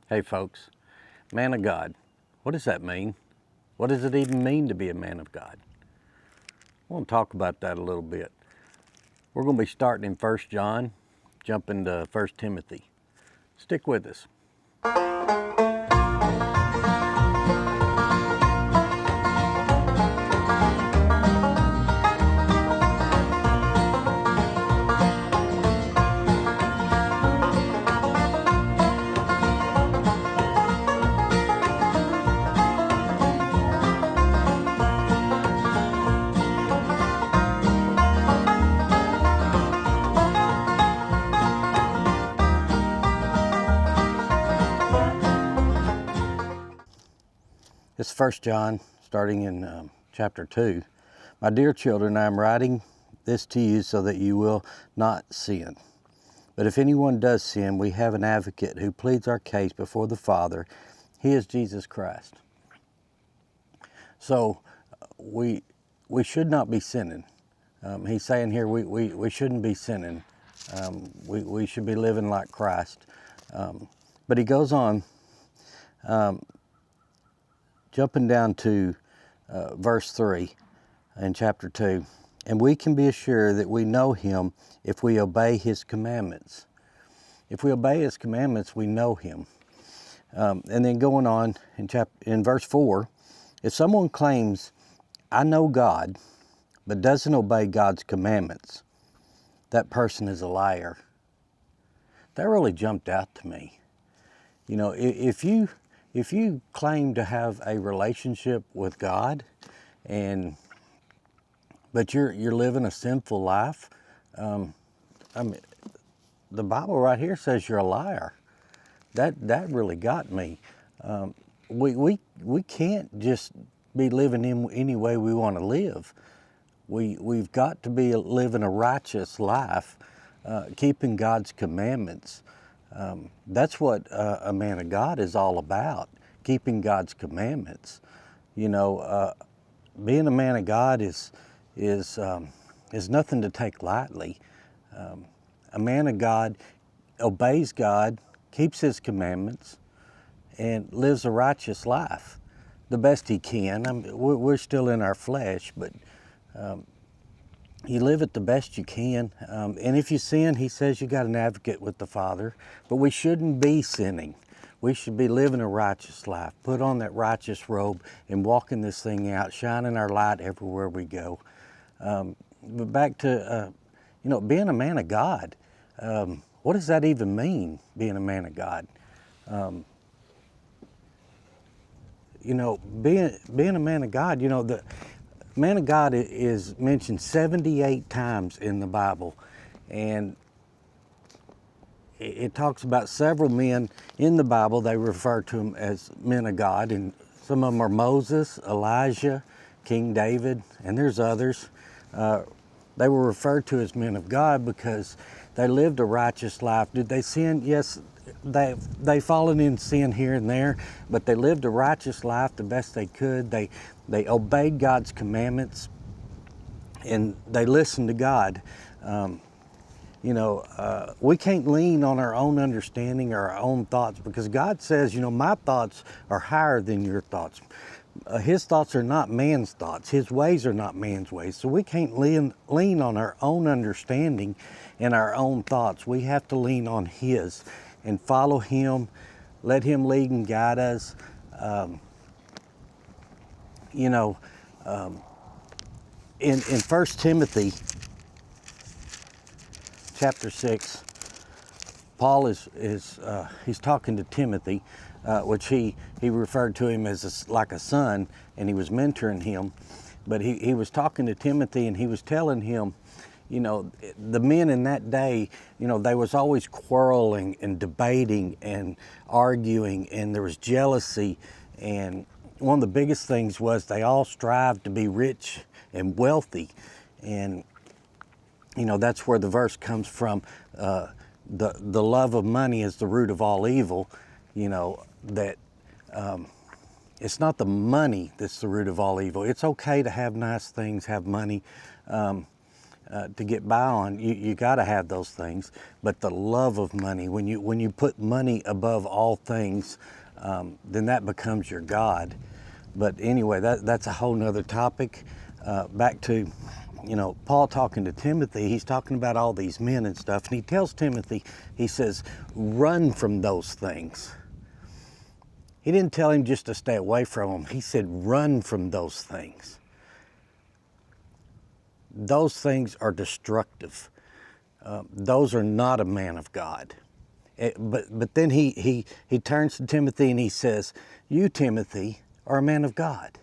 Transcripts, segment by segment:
Hey folks, man of God, what does that mean? What does it even mean to be a man of God? I want to talk about that a little bit. We're going to be starting in 1 John, jumping to 1 Timothy. Stick with us. It's 1 John, starting in chapter 2. My dear children, I am writing this to you so that you will not sin. But if anyone does sin, we have an advocate who pleads our case before the Father. He is Jesus Christ. So we should not be sinning. He's saying here we shouldn't be sinning. We should be living like Christ. But he goes on, jumping down to verse 3 in chapter 2. And we can be assured that we know him if we obey his commandments. If we obey his commandments, we know him. And then going on in verse 4, if someone claims, I know God, but doesn't obey God's commandments, that person is a liar. That really jumped out to me. You know, if you claim to have a relationship with God, but you're living a sinful life, I mean, the Bible right here says you're a liar. That really got me. We can't just be living in any way we want to live. We've got to be living a righteous life, keeping God's commandments. That's what a man of God is all about, keeping God's commandments. You know, being a man of God is nothing to take lightly. A man of God obeys God, keeps his commandments, and lives a righteous life the best he can. I mean, we're still in our flesh, but you live it the best you can. And if you sin, he says you got an advocate with the Father, but we shouldn't be sinning. We should be living a righteous life, put on that righteous robe and walking this thing out, shining our light everywhere we go. But back to, being a man of God. What does that even mean, being a man of God? Being a man of God, the man of God is mentioned 78 times in the Bible. And it talks about several men in the Bible. They refer to them as men of God. And some of them are Moses, Elijah, King David, and there's others. They were referred to as men of God because they lived a righteous life. Did they sin? Yes, they fallen in sin here and there, but they lived a righteous life the best they could. They obeyed God's commandments, and they listened to God. We can't lean on our own understanding or our own thoughts, because God says, my thoughts are higher than your thoughts. His thoughts are not man's thoughts. His ways are not man's ways. So we can't lean on our own understanding and our own thoughts. We have to lean on his and follow him. Let him lead and guide us. In 1 Timothy chapter 6, Paul he's talking to Timothy, which he referred to him as like a son, and he was mentoring him. But he was talking to Timothy, and he was telling him, the men in that day, they was always quarreling and debating and arguing, and there was jealousy. And one of the biggest things was they all strived to be rich and wealthy. And that's where the verse comes from. The love of money is the root of all evil. That it's not the money that's the root of all evil. It's okay to have nice things, have money, to get by on. You got to have those things, but the love of money, when you put money above all things, then that becomes your God. But anyway, that's a whole nother topic. Back to, Paul talking to Timothy, he's talking about all these men and stuff, and he tells Timothy, he says, run from those things. He didn't tell him just to stay away from them. He said, run from those things. Those things are destructive. Those are not a man of God. But then he turns to Timothy and he says, you, Timothy, are a man of God.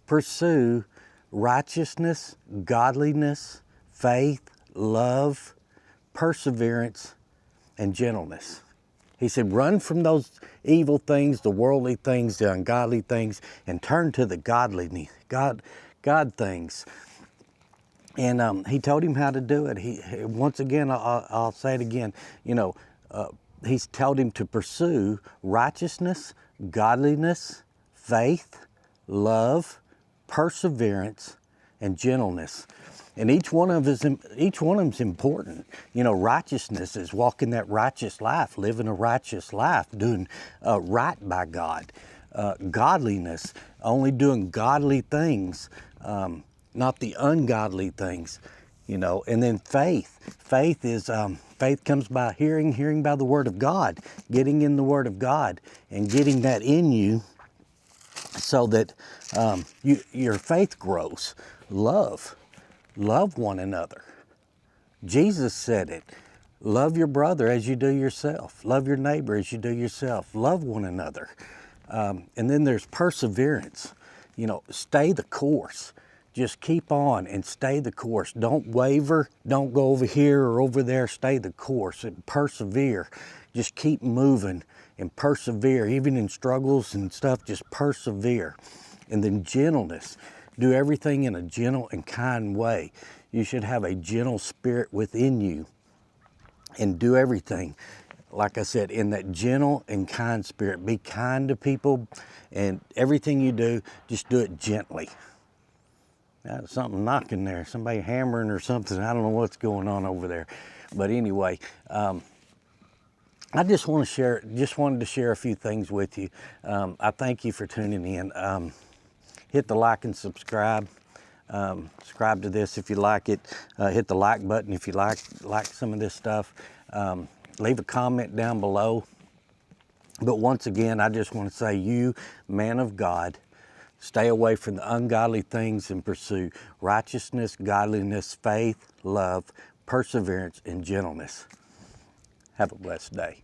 Pursue righteousness, godliness, faith, love, perseverance, and gentleness. He said, run from those evil things, the worldly things, the ungodly things, and turn to the God things. And he told him how to do it. Once again, I'll say it again, he's told him to pursue righteousness, godliness, faith, love, perseverance, and gentleness. And each one of them is important. Righteousness is walking that righteous life, living a righteous life, doing right by God. Godliness, only doing godly things, not the ungodly things. And then faith. Faith comes by hearing, hearing by the Word of God, getting in the Word of God, and getting that in you, so that your faith grows. Love one another. Jesus said it. Love your brother as you do yourself. Love your neighbor as you do yourself. Love one another. And then there's perseverance. Stay the course. Just keep on and stay the course. Don't waver. Don't go over here or over there. Stay the course and persevere. Just keep moving and persevere. Even in struggles and stuff, just persevere. And then gentleness. Do everything in a gentle and kind way. You should have a gentle spirit within you, and do everything, like I said, in that gentle and kind spirit. Be kind to people, and everything you do, just do it gently. There's something knocking there, somebody hammering or something. I don't know what's going on over there. But anyway, I just wanted to share a few things with you. I thank you for tuning in. Hit the like and subscribe. Subscribe to this if you like it. Hit the like button if you like some of this stuff. Leave a comment down below. But once again, I just want to say, you, man of God, stay away from the ungodly things and pursue righteousness, godliness, faith, love, perseverance, and gentleness. Have a blessed day.